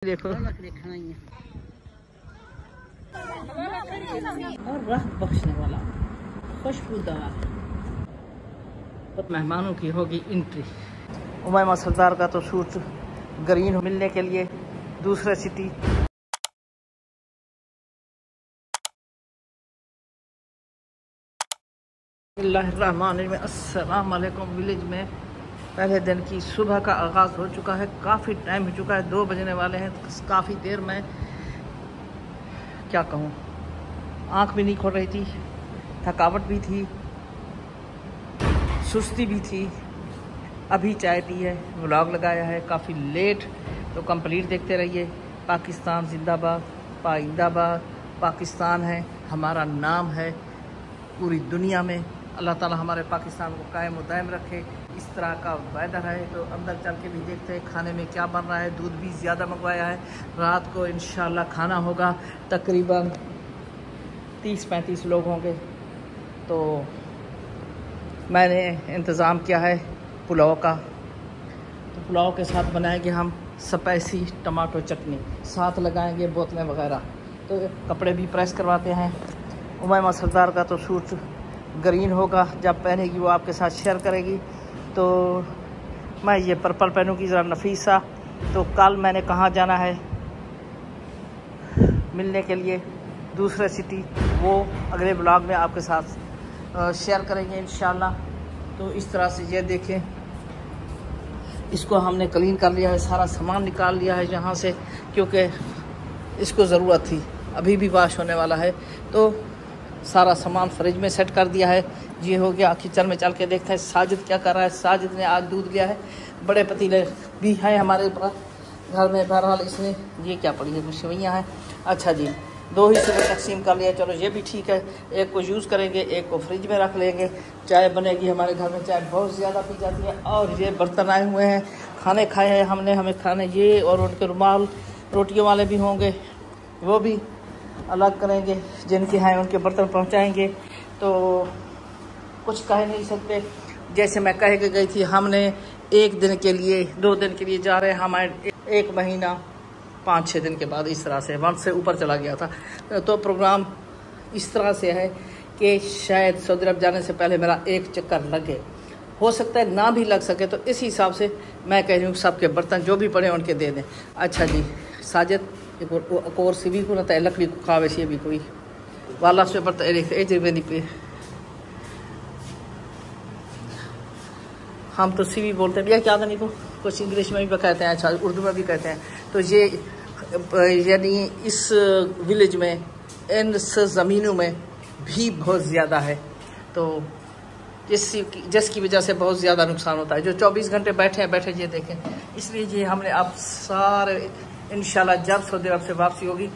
देखो और राहत बख्शने वाला खुशबूदार मेहमानों की होगी एंट्री। उमैमा सरदार का तो सूट ग्रीन मिलने के लिए दूसरा सिटी। अस्सलाम वालेकुम। विलेज में पहले दिन की सुबह का आगाज़ हो चुका है। काफ़ी टाइम हो चुका है, 2 बजने वाले हैं। काफ़ी देर में क्या कहूँ, आँख भी नहीं खोल रही थी, थकावट भी थी, सुस्ती भी थी। अभी चाय पी है, व्लॉग लगाया है काफ़ी लेट, तो कंप्लीट देखते रहिए। पाकिस्तान जिंदाबाद, पाइंदाबाद। पाकिस्तान है हमारा नाम है पूरी दुनिया में। अल्लाह ताला हमारे पाकिस्तान को कायम व दायम रखे। इस तरह का वेदर है तो अंदर चल के भी देखते हैं खाने में क्या बन रहा है। दूध भी ज़्यादा मंगवाया है। रात को इंशाल्लाह खाना होगा, तकरीबन 30-35 लोग होंगे। तो मैंने इंतज़ाम किया है पुलाव का। तो पुलाव के साथ बनाएंगे हम स्पाइसी टमाटो चटनी, साथ लगाएंगे बोतलें वगैरह। तो कपड़े भी प्रेस करवाते हैं। उमैमा सरदार का तो सूट ग्रीन होगा, जब पहनेगी वो आपके साथ शेयर करेगी। तो मैं ये पर्पल पहनूँगी ज़रा नफीसा। तो कल मैंने कहाँ जाना है मिलने के लिए, दूसरे सिटी, वो अगले ब्लॉग में आपके साथ शेयर करेंगे इंशाल्लाह। तो इस तरह से ये देखें, इसको हमने क्लीन कर लिया है, सारा सामान निकाल लिया है यहाँ से, क्योंकि इसको ज़रूरत थी। अभी भी वाश होने वाला है। तो सारा सामान फ्रिज में सेट कर दिया है। ये हो गया। किचन में चल के देखते हैं साजिद क्या कर रहा है। साजिद ने आज दूध लिया है, बड़े पतीले भी हैं हमारे पास घर में। बहरहाल इसने ये क्या पड़ी है, कुछ सेवइयाँ हैं। अच्छा जी, 2 हिस्से में तकसीम कर लिया। चलो ये भी ठीक है। एक को यूज़ करेंगे, एक को फ्रिज में रख लेंगे। चाय बनेगी, हमारे घर में चाय बहुत ज़्यादा पी जाती है। और ये बर्तन आए हुए हैं, खाने खाए हैं हमने, हमें खाने ये, और उनके रुमाल रोटियों वाले भी होंगे, वो भी अलग करेंगे। जिनके हैं उनके बर्तन पहुंचाएंगे। तो कुछ कह नहीं सकते। जैसे मैं कह के गई थी, हमने 1 दिन के लिए, 2 दिन के लिए जा रहे हैं। हमारे 1 महीना 5-6 दिन के बाद इस तरह से वक्त से ऊपर चला गया था। तो प्रोग्राम इस तरह से है कि शायद सऊदी अरब जाने से पहले मेरा 1 चक्कर लगे, हो सकता है ना भी लग सके। तो इस हिसाब से मैं कह रही हूँ सबके बर्तन जो भी पड़े उनके दे दें। अच्छा जी, साजिद एक और सीवी को ना लकड़ी को खावे से भी कोई वाला से बर्तन पे हम तो सीवी बोलते हैं भैया, क्या नहीं को कुछ इंग्लिश में भी कहते हैं, अच्छा उर्दू में भी कहते हैं। तो ये यानी इस विलेज में, इन ज़मीनों में भी बहुत ज़्यादा है। तो जिसकी वजह से बहुत ज़्यादा नुकसान होता है। जो 24 घंटे बैठे ये देखें। इसलिए ये हमने अब सारे इंशाल्लाह जब सऊदी अरब से वापसी होगी,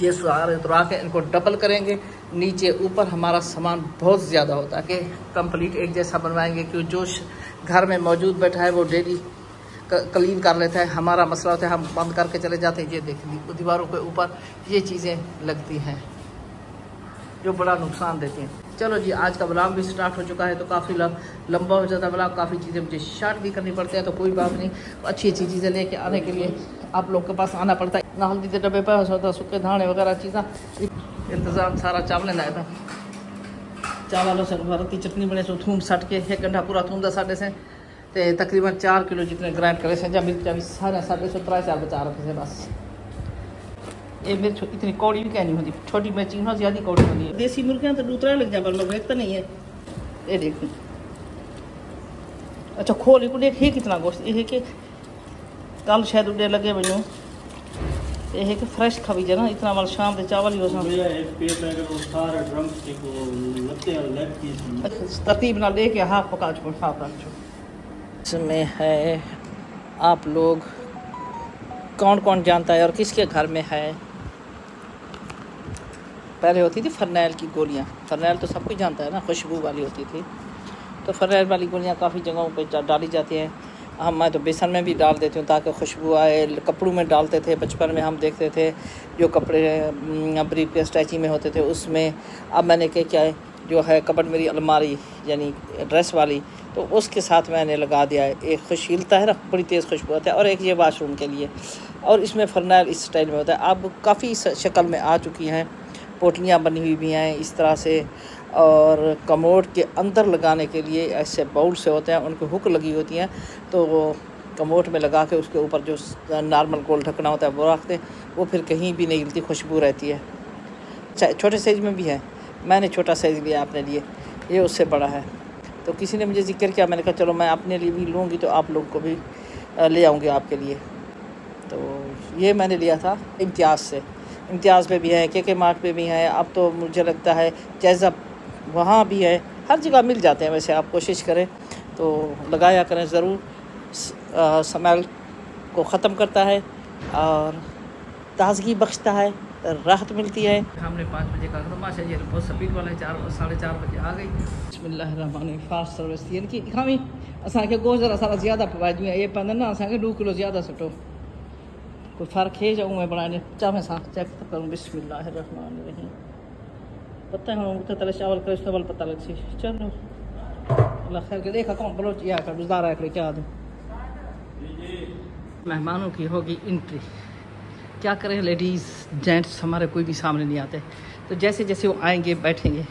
ये सारे उतरा के इनको डबल करेंगे। नीचे ऊपर हमारा सामान बहुत ज़्यादा होता है कि कंप्लीट एक जैसा बनवाएंगे। क्यों जो घर में मौजूद बैठा है वो डेली क्लीन कर लेता है। हमारा मसला होता है हम बंद करके चले जाते हैं। ये देखिए दीवारों के ऊपर ये चीज़ें लगती हैं जो बड़ा नुकसान देती हैं। चलो जी, आज का ब्लॉग भी स्टार्ट हो चुका है। तो काफ़ी लंबा हो जाता है ब्लॉग, काफ़ी चीज़ें मुझे शॉर्ट भी करनी पड़ती है। तो कोई बात नहीं, अच्छी अच्छी चीज़ें लेके आने के लिए आप लोग के पास आना पड़ता है। ना हल्दी के डब्बे पर होता, सूखे धाने वगैरह चीज़ा इंतज़ाम सारा चावल आया था। चावलों से भारत की चटनी बने सो थूम सट के 1 घंटा पूरा थूम 10 से तकरीबन 4 किलो जितने ग्राइंड करे से। जब मिर्चा भी सारे 3.5 बचा रखे थे बस। ये मिर्च इतनी कौड़ी भी कहनी होती, छोटी मिर्ची ना ज़्यादा कौड़ी होती है। देसी मुर्गियाँ तो दूसरा लग जाए, पर लोग देखते नहीं है। ये देखो, अच्छा खोल को देख, कितना गोश्त ये है कि कल शायद उड़े लगे बनो। ये है कि फ्रेश खबी जाए ना, इतना वाल शाम के चावल ही हो तरतीब ना लेके हाथ पका चुको, हाथ रख चुको। इसमें है आप लोग कौन कौन जानता है और किसके घर में है। पहले होती थी फरनैल की गोलियां। फरनैल तो सब कुछ जानता है ना, खुशबू वाली होती थी। तो फरनैल वाली गोलियां काफ़ी जगहों पे डाली जाती हैं। मैं तो बेसन में भी डाल देती हूँ ताकि खुशबू आए। कपड़ों में डालते थे बचपन में, हम देखते थे जो कपड़े ब्रीफ स्टैची में होते थे उसमें। अब मैंने क्या है, जो है कबर्ड मेरी अलमारी यानी ड्रेस वाली, तो उसके साथ मैंने लगा दिया है। एक खुशहीलता है ना, बड़ी तेज़ खुशबू होता है, और एक ये वाशरूम के लिए, और इसमें फर्नैल इस स्टाइल में होता है। अब काफ़ी शक्ल में आ चुकी हैं, पोटलियाँ बनी हुई भी हैं इस तरह से, और कमोड के अंदर लगाने के लिए ऐसे बाउल से होते हैं, उनकी हुक लगी होती हैं, तो कमोड में लगा के उसके ऊपर जो नॉर्मल गोल ढकना होता है वो रखते हैं, वो फिर कहीं भी नहीं हिलती, खुशबू रहती है। छोटे साइज़ में भी है, मैंने छोटा साइज़ लिया अपने लिए, ये उससे बड़ा है। तो किसी ने मुझे जिक्र किया, मैंने कहा चलो मैं अपने लिए भी लूँगी तो आप लोग को भी ले आऊँगी आपके लिए। तो ये मैंने लिया था इम्तियाज़ से, इम्तियाज़ पे भी है, के मार्ट पे भी है, अब तो मुझे लगता है जैसा वहाँ भी है, हर जगह मिल जाते हैं। वैसे आप कोशिश करें तो लगाया करें ज़रूर, स्मेल को ख़त्म करता है और ताज़गी बख्शता है, राहत मिलती है। हमने 5 बजे का माशा जी बहुत स्पीड वाला है, 4 साढ़े 4 बजे आ गई। बिस्मिल्लाहिर्रहमानिर्रहीम, फास्ट सर्विस यानी कि खामी असांखे गोश्त जरा सारा ज़्यादा पवाइजी ये पंद ना असांखे 2 किलो ज़्यादा सुठो, कोई फ़र्क़ु है जो मैं बनाने चाहे सां चेक तो करूँ। बिस्मिल्लाहिर्रहमानिर्रहीम, पता है हम उठे तले चावल करे तो पता लग सी। चलो अल्लाह खैर के, देखा कौन बलोच या कर गुजारा है क्या दूँ। मेहमानों की होगी एंट्री, क्या करें, लेडीज़ जेंट्स हमारे कोई भी सामने नहीं आते, तो जैसे जैसे वो आएंगे बैठेंगे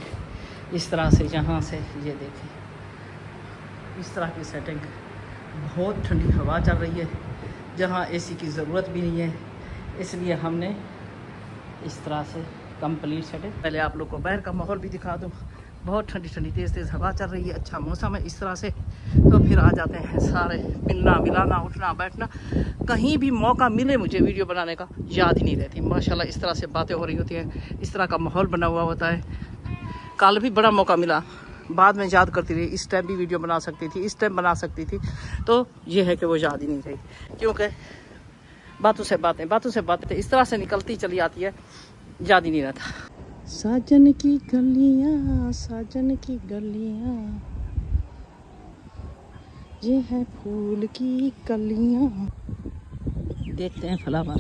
इस तरह से। यहाँ से ये देखें इस तरह की सेटिंग, बहुत ठंडी हवा चल रही है, जहाँ एसी की ज़रूरत भी नहीं है, इसलिए हमने इस तरह से कंप्लीट सेटिंग। पहले आप लोग को बाहर का माहौल भी दिखा दूँ, बहुत ठंडी ठंडी तेज़ तेज़ हवा चल रही है, अच्छा मौसम है इस तरह से। तो फिर आ जाते हैं सारे, मिलना मिलाना उठना बैठना, कहीं भी मौका मिले मुझे वीडियो बनाने का याद ही नहीं रहती। माशाल्लाह इस तरह से बातें हो रही होती हैं, इस तरह का माहौल बना हुआ होता है। कल भी बड़ा मौका मिला, बाद में याद करती रही, इस टाइम भी वीडियो बना सकती थी, इस टाइम बना सकती थी, तो ये है कि वो याद ही नहीं रही, क्योंकि बातों से बातें इस तरह से निकलती चली आती है, याद ही नहीं रहता। साजन की गलियां, साजन की गलियां, ये है फूल की कलियां। देखते हैं फ्लावर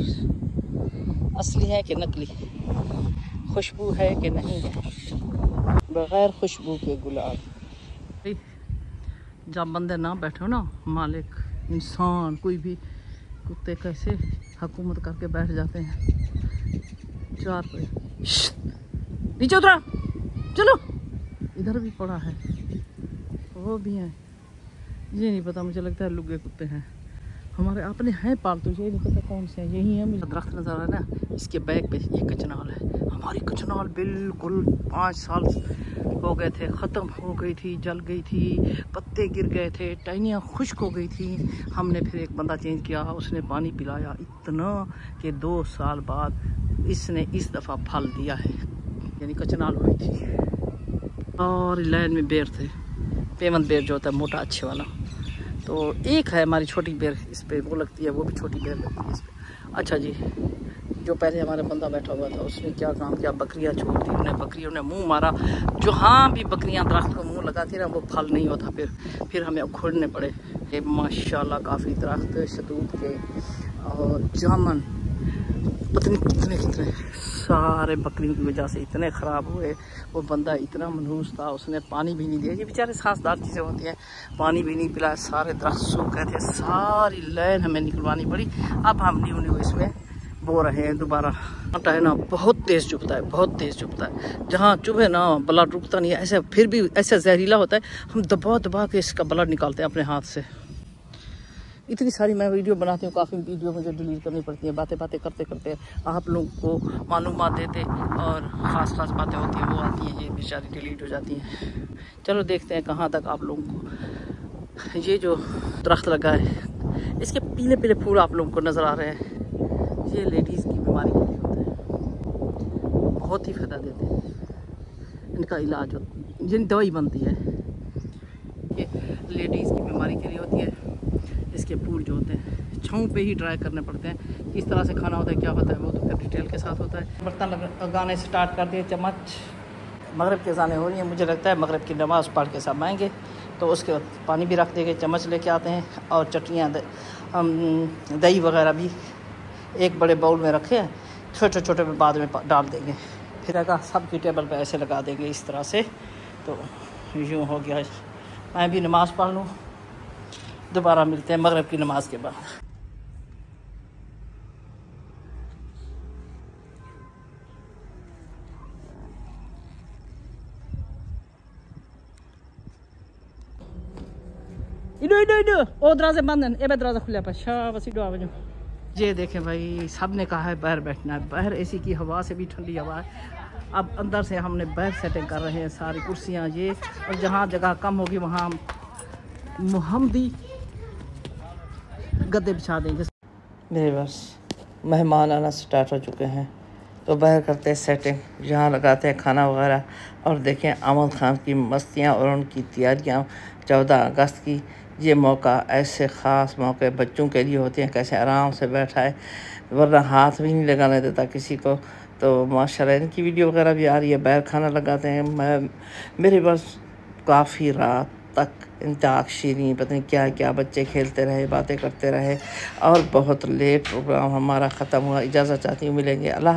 असली है कि नकली, खुशबू है कि नहीं है, बगैर खुशबू के गुलाब। जब बंदे ना बैठो ना, मालिक इंसान कोई भी, कुत्ते कैसे हुकूमत करके बैठ जाते हैं। 4 बजे नीचे उतरा, चलो इधर भी पड़ा है, वो भी है, ये नहीं पता, मुझे लगता है लुगे कुत्ते हैं हमारे अपने हैं पालतू, ये नहीं पता कौन से हैं। यही है, मुझे दरख्त नज़र आ रहा है ना, इसके बैक पे ये कचनाल है। हमारी कचनाल बिल्कुल 5 साल हो गए थे, ख़त्म हो गई थी, जल गई थी, पत्ते गिर गए थे, टहनियाँ खुश्क हो गई थी। हमने फिर एक बंदा चेंज किया, उसने पानी पिलाया इतना कि 2 साल बाद इसने इस दफ़ा फल दिया है, यानी कचनाल हुई थी। और लाइन में बेर थे, पेमंद बेर जो होता है मोटा अच्छे वाला, तो एक है हमारी छोटी बेर, इस पे वो लगती है, वो भी छोटी बेर लगती है इस पे। अच्छा जी, जो पहले हमारा बंदा बैठा हुआ था उसने क्या काम किया, बकरियां छोड़ दी, उन्हें बकरियों ने मुंह मारा। जहाँ भी बकरियां दरख्त को मुंह लगाती ना, वो फल नहीं होता, फिर हमें अब खोड़ने पड़े। ये माशाल्लाह काफ़ी दरख्त शतूत के और जामन, पता नहीं कितने सारे बकरियों की वजह से इतने ख़राब हुए। वो बंदा इतना मनहूस था, उसने पानी भी नहीं दिया। ये बेचारे सांसदार चीज़ें होती हैं, पानी भी नहीं पिलाया, सारे दरख्त सूख गए थे, सारी लाइन हमें निकलवानी पड़ी। अब हम न्यू इसमें बो रहे हैं दोबारा। आटा है ना, बहुत तेज़ चुभता है, बहुत तेज़ चुभता है, जहाँ चुभे ना ब्लड रुकता नहीं है, ऐसे फिर भी ऐसा जहरीला होता है, हम दबा दबा के इसका ब्लड निकालते हैं अपने हाथ से। इतनी सारी मैं वीडियो बनाती हूँ, काफ़ी वीडियो मुझे डिलीट करनी पड़ती है, बातें करते करते आप लोगों को मालूमात देते, और ख़ास बातें होती हैं वो आती हैं, ये बेचारी डिलीट हो जाती हैं। चलो देखते हैं कहाँ तक आप लोगों को ये जो दरख्त लगा है, इसके पीले पीले फूल आप लोगों को नज़र आ रहे हैं, ये लेडीज़ की बीमारी के लिए होते हैं, बहुत ही फ़ायदा देते हैं, इनका इलाज होता, जिन दवाई बनती है, ये लेडीज़ की बीमारी के लिए होती है। इसके फूल जो होते हैं छाँव पे ही ड्राई करने पड़ते हैं, किस तरह से खाना होता है क्या होता है वो तो फिर डिटेल के साथ होता है। बर्तन लगाने स्टार्ट कर दिए, चम्मच, मगरिब की अज़ानें हो रही हैं, मुझे लगता है मगरिब की नमाज़ पढ़ के सब आएँगे, तो उसके बाद पानी भी रख देंगे, चम्मच लेके आते हैं और चटनियाँ दही वगैरह भी एक बड़े बाउल में रखे हैं, छोटे छोटे में बाद में डाल देंगे। फिर अगर सबकी टेबल पे ऐसे लगा देंगे इस तरह से। तो यूँ हो गया। मैं भी नमाज़ पढ़ लूँ, दोबारा मिलते हैं मगरिब की नमाज़ के बाद। इडो ओ दरवाजे बंद हैं, ए दरवाज़ा खुला पर शाबाश इडो आवाज़। ये देखें भाई, सब ने कहा है बाहर बैठना है, बाहर एसी की हवा से भी ठंडी हवा है। अब अंदर से हमने बाहर सेटिंग कर रहे हैं, सारी कुर्सियाँ ये, और जहाँ जगह कम होगी वहाँ मोहम्मदी गद्दे बिछा देंगे। मेरे बस मेहमान आना स्टार्ट हो चुके हैं, तो बाहर करते हैं सेटिंग, जहाँ लगाते हैं खाना वगैरह। और देखें आमद खान की मस्तियाँ और उनकी तैयारियाँ 14 अगस्त की। ये मौका ऐसे ख़ास मौके बच्चों के लिए होते हैं, कैसे आराम से बैठा है, वरना हाथ भी नहीं लगाने देता किसी को। तो माशाल्लाह इनकी वीडियो वगैरह भी आ रही है, बाहर खाना लगाते हैं। मेरे बस काफ़ी रात तक अंताक्षरी पता नहीं क्या क्या बच्चे खेलते रहे, बातें करते रहे, और बहुत लेट प्रोग्राम हमारा ख़त्म हुआ। इजाज़त चाहती हूँ, मिलेंगे। अल्लाह।